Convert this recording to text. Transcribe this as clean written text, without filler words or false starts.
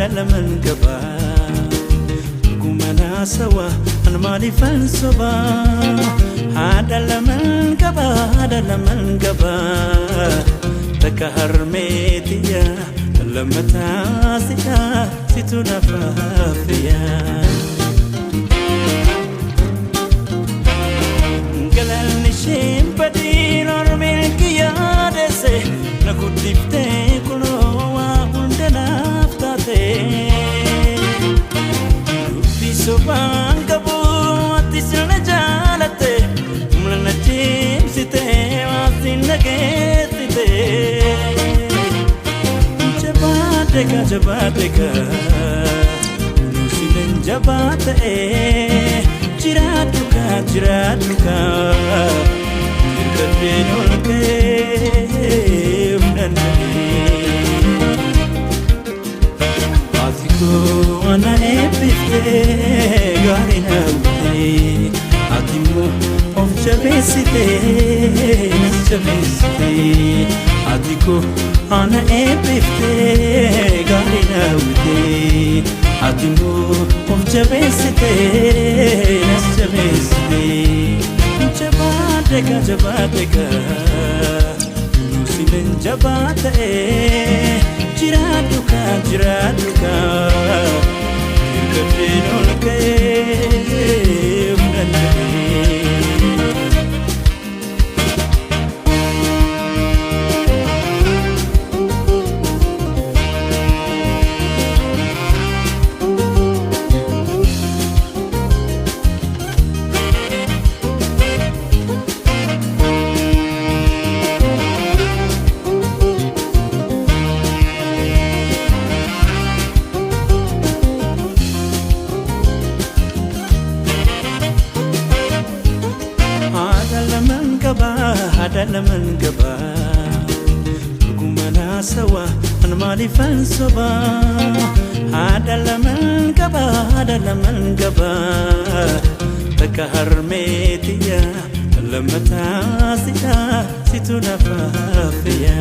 adalaman gaba gumana sawa an mali fansoba adalaman gaba takaharmetiya lamata sita situna fafiya galal padi milkiya dese nakudifte kuno wa hundana aftate bisoban kabu atisna jalate mulna chimsite wasinagete jabateka nusilen jabate jiratuka Kabinolke undanani Atiko ana epite garina ute Atimo of chabesite Atiko ana epite garina ute Atimo of chabesite Jabateka nusilen jabate jiratuka kabinolke undanani adalaman gaba gumana sawa an mali fansoba adalaman gaba takaharmetiya lamata sita situna fafiya